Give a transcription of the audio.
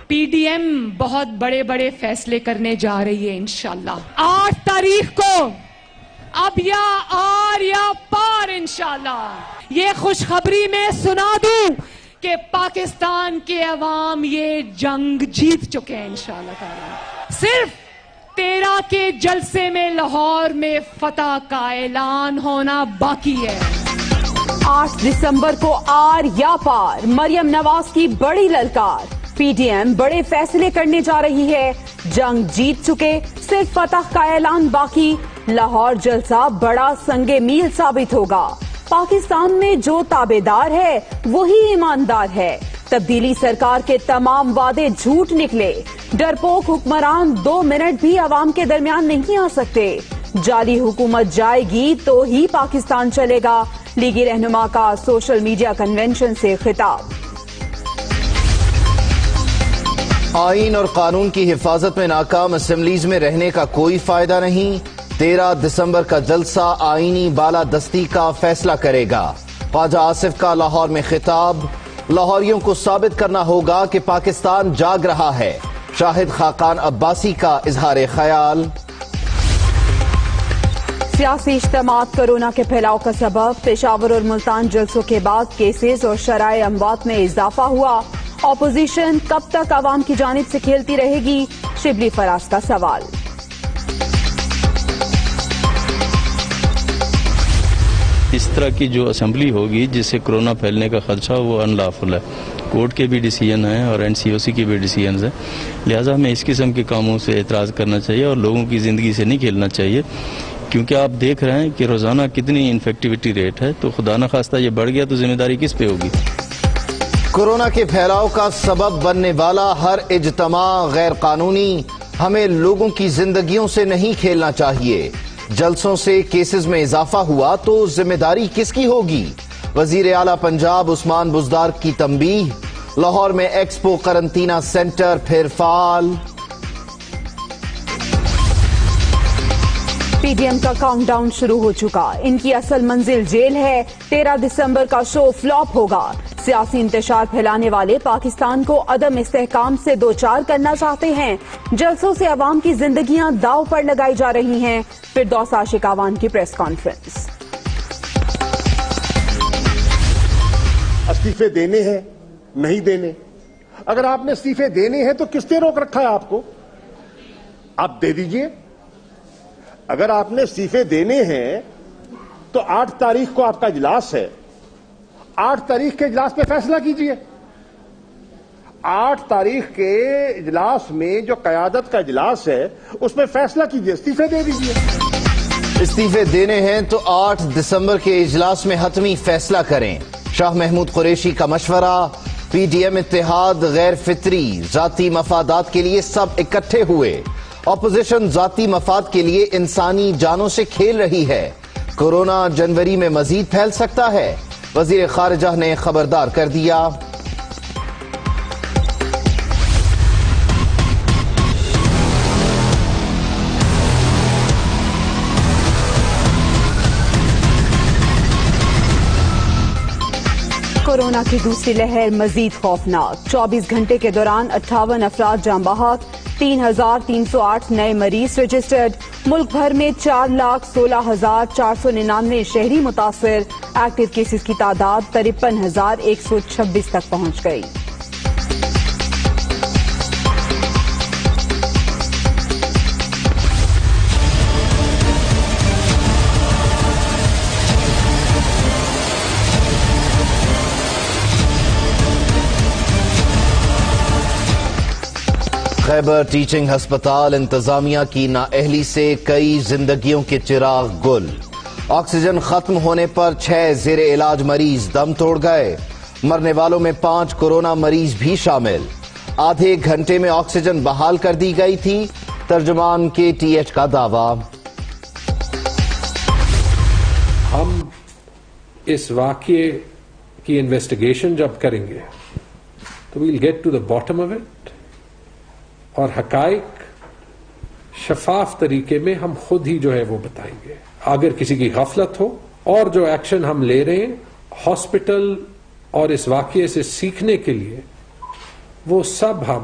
P D M بہت بڑے بڑے فیصلے کرنے جا رہی ہے انشاءاللہ. 8 تاریخ کو اب یا آر یا پار انشاءاللہ. یہ خوشخبری میں سنا دوں کہ پاکستان کے عوام یہ جنگ جیت چکے ہیں انشاءاللہ تعالی. صرف 13 کے جلسے میں لاہور میں فتح کا اعلان ہونا باقی ہے. 8 دسمبر کو آر یا پار، مریم نواز کی بڑی للکار. پی ڈی ایم بڑے فیصلے کرنے جا رہی ہے، جنگ جیت چکے، صرف فتح کا اعلان باقی. لاہور جلسہ بڑا سنگ میل ثابت ہوگا. پاکستان میں جو تابع دار ہے وہی ایماندار ہے. تبدیلی سرکار کے تمام وعدے جھوٹ نکلے. ڈرپوک حکمران 2 منٹ بھی عوام کے درمیان نہیں آ سکتے. جعلی حکومت جائے گی تو ہی پاکستان چلے گا. لیگی رہنما کا سوشل میڈیا کنونشن سے خطاب. آئین اور قانون کی حفاظت میں ناکام اسمبلیز میں رہنے کا کوئی فائدہ نہیں. 13 دسمبر کا جلسہ آئینی بالادستی کا فیصلہ کرے گا. خواجہ آصف کا لاہور میں خطاب. لاہوریوں کو ثابت کرنا ہوگا کہ پاکستان جاگ رہا ہے. شاہد خاقان عباسی کا اظہار خیال. سیاسی اجتماعات کورونا کے پھیلاؤ کا سبب. پشاور اور ملتان جلسوں کے بعد کیسز اور شرائع اموات میں اضافہ ہوا. اپوزیشن کب تک عوام کی جانب سے کھیلتی رہے گی؟ شبلی فراز کا سوال. اس طرح کی جو اسمبلی ہوگی جس سے کرونا پھیلنے کا خدشہ وہ ان لافل ہے. کورٹ کے بھی ڈیسیژن ہیں اور این سی او سی کے بھی ڈیسیژنز ہیں. لہٰذا ہمیں اس قسم کے کاموں سے اعتراض کرنا چاہیے اور لوگوں کی زندگی سے نہیں کھیلنا چاہیے، کیونکہ آپ دیکھ رہے ہیں کہ روزانہ کتنی انفیکٹیوٹی ریٹ ہے. تو خدا نخواستہ یہ بڑھ گیا تو ذمہ داری کس پہ ہوگی؟ کورونا کے پھیلاؤ کا سبب بننے والا ہر اجتماع غیر قانونی. ہمیں لوگوں کی زندگیوں سے نہیں کھیلنا چاہیے. جلسوں سے کیسز میں اضافہ ہوا تو ذمہ داری کس کی ہوگی؟ وزیر اعلیٰ پنجاب عثمان بزدار کی تنبیہ. لاہور میں ایکسپو قرنطینہ سینٹر پھر فعال. پی ڈی ایم کا کاؤنٹ ڈاؤن شروع ہو چکا. ان کی اصل منزل جیل ہے. 13 دسمبر کا شو فلاپ ہوگا. سیاسی انتشار پھیلانے والے پاکستان کو عدم استحکام سے دوچار کرنا چاہتے ہیں. جلسوں سے عوام کی زندگیاں داؤ پر لگائی جا رہی ہیں. فردوس عاشق اعوان کی پریس کانفرنس. استعفے دینے ہیں نہیں دینے؟ اگر آپ نے استعفے دینے ہیں تو کس نے روک رکھا ہے آپ کو؟ آپ دے دیجئے. اگر آپ نے استعفے دینے ہیں تو 8 تاریخ کو آپ کا اجلاس ہے. 8 تاریخ کے اجلاس پہ فیصلہ کیجئے. 8 تاریخ کے اجلاس میں جو قیادت کا اجلاس ہے اس میں فیصلہ کیجئے، استعفے دے دیجئے. استعفے دینے ہیں تو 8 دسمبر کے اجلاس میں حتمی فیصلہ کریں. شاہ محمود قریشی کا مشورہ. پی ڈی ایم اتحاد غیر فطری، ذاتی مفادات کے لیے سب اکٹھے ہوئے. اپوزیشن ذاتی مفاد کے لیے انسانی جانوں سے کھیل رہی ہے. کورونا جنوری میں مزید پھیل سکتا ہے. وزیر خارجہ نے خبردار کر دیا. کورونا کی دوسری لہر مزید خوفناک. 24 گھنٹے کے دوران 58 افراد جاں بحق، 3,308 نئے مریض رجسٹرڈ. ملک بھر میں 4,16,499 شہری متاثر. ایکٹیو کیسز کی تعداد 53,126 تک پہنچ گئی. خیبر ٹیچنگ ہسپتال انتظامیہ کی نااہلی سے کئی زندگیوں کے چراغ گل. آکسیجن ختم ہونے پر 6 زیر علاج مریض دم توڑ گئے. مرنے والوں میں 5 کورونا مریض بھی شامل. آدھے گھنٹے میں آکسیجن بحال کر دی گئی تھی. ترجمان کے ٹی ایچ کا دعویٰ. ہم اس واقعے کی انویسٹیگیشن جب کریں گے تو we'll get to the bottom of it, اور حقائق شفاف طریقے میں ہم خود ہی جو ہے وہ بتائیں گے. اگر کسی کی غفلت ہو، اور جو ایکشن ہم لے رہے ہیں ہاسپٹل اور اس واقعے سے سیکھنے کے لیے، وہ سب ہم